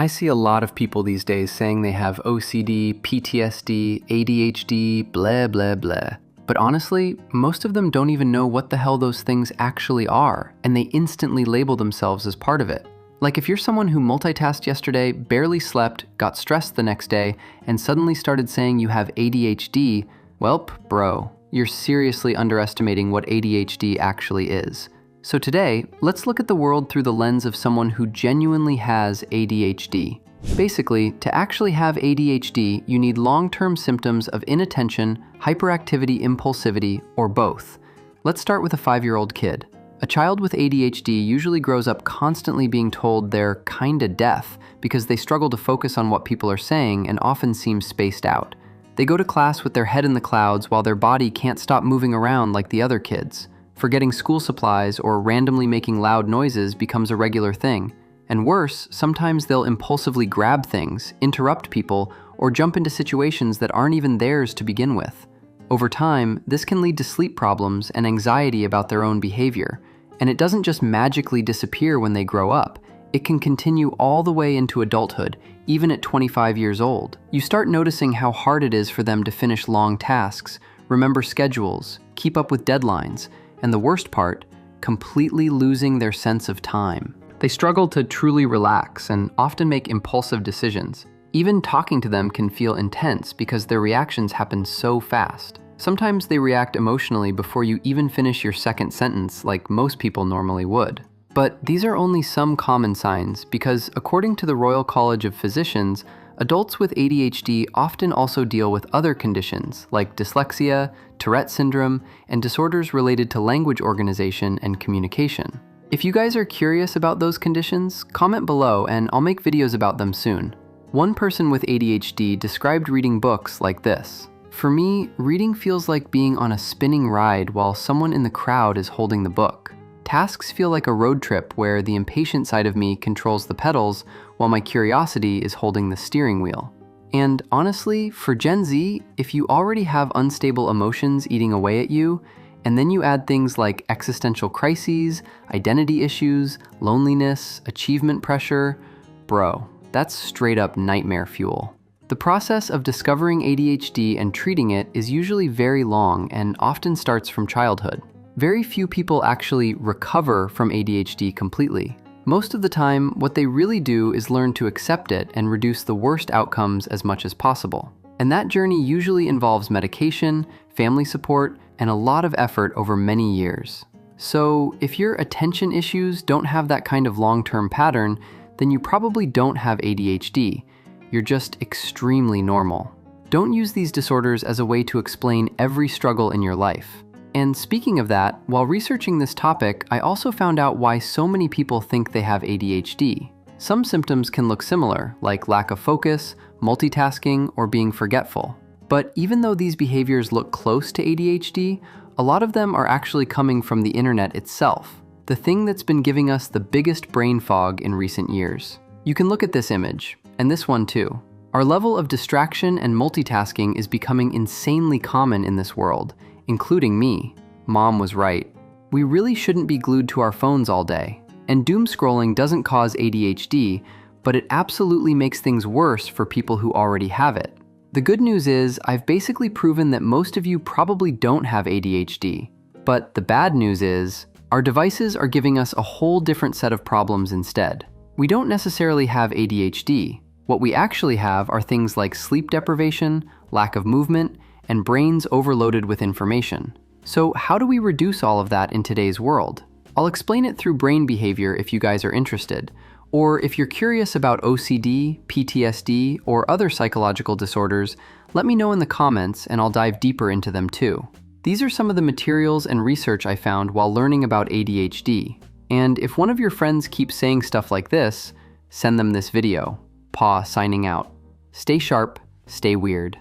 I see a lot of people these days saying they have OCD, PTSD, ADHD, blah, blah, blah. But honestly, most of them don't even know what the hell those things actually are, and they instantly label themselves as part of it. Like if you're someone who multitasked yesterday, barely slept, got stressed the next day, and suddenly started saying you have ADHD, welp, bro, you're seriously underestimating what ADHD actually is. So today, let's look at the world through the lens of someone who genuinely has ADHD. Basically, to actually have ADHD, you need long-term symptoms of inattention, hyperactivity, impulsivity, or both. Let's start with a 5-year-old kid. A child with ADHD usually grows up constantly being told they're kinda deaf because they struggle to focus on what people are saying and often seem spaced out. They go to class with their head in the clouds while their body can't stop moving around like the other kids. Forgetting school supplies or randomly making loud noises becomes a regular thing. And worse, sometimes they'll impulsively grab things, interrupt people, or jump into situations that aren't even theirs to begin with. Over time, this can lead to sleep problems and anxiety about their own behavior. And it doesn't just magically disappear when they grow up. It can continue all the way into adulthood, even at 25 years old. You start noticing how hard it is for them to finish long tasks, remember schedules, keep up with deadlines, and the worst part, completely losing their sense of time. They struggle to truly relax and often make impulsive decisions. Even talking to them can feel intense because their reactions happen so fast. Sometimes they react emotionally before you even finish your second sentence like most people normally would. But these are only some common signs because according to the Royal College of Physicians, adults with ADHD often also deal with other conditions like dyslexia, Tourette syndrome, and disorders related to language organization and communication. If you guys are curious about those conditions, comment below and I'll make videos about them soon. One person with ADHD described reading books like this. For me, reading feels like being on a spinning ride while someone in the crowd is holding the book. Tasks feel like a road trip where the impatient side of me controls the pedals while my curiosity is holding the steering wheel. And honestly, for Gen Z, if you already have unstable emotions eating away at you, and then you add things like existential crises, identity issues, loneliness, achievement pressure, bro, that's straight up nightmare fuel. The process of discovering ADHD and treating it is usually very long and often starts from childhood. Very few people actually recover from ADHD completely. Most of the time, what they really do is learn to accept it and reduce the worst outcomes as much as possible. And that journey usually involves medication, family support, and a lot of effort over many years. So if your attention issues don't have that kind of long-term pattern, then you probably don't have ADHD. You're just extremely normal. Don't use these disorders as a way to explain every struggle in your life. And speaking of that, while researching this topic, I also found out why so many people think they have ADHD. Some symptoms can look similar, like lack of focus, multitasking, or being forgetful. But even though these behaviors look close to ADHD, a lot of them are actually coming from the internet itself, the thing that's been giving us the biggest brain fog in recent years. You can look at this image, and this one too. Our level of distraction and multitasking is becoming insanely common in this world, including me. Mom was right. We really shouldn't be glued to our phones all day. And doomscrolling doesn't cause ADHD, but it absolutely makes things worse for people who already have it. The good news is, I've basically proven that most of you probably don't have ADHD. But the bad news is, our devices are giving us a whole different set of problems instead. We don't necessarily have ADHD. What we actually have are things like sleep deprivation, lack of movement, and brains overloaded with information. So how do we reduce all of that in today's world? I'll explain it through brain behavior if you guys are interested. Or if you're curious about OCD, PTSD, or other psychological disorders, let me know in the comments and I'll dive deeper into them too. These are some of the materials and research I found while learning about ADHD. And if one of your friends keeps saying stuff like this, send them this video. Paw signing out. Stay sharp, stay weird.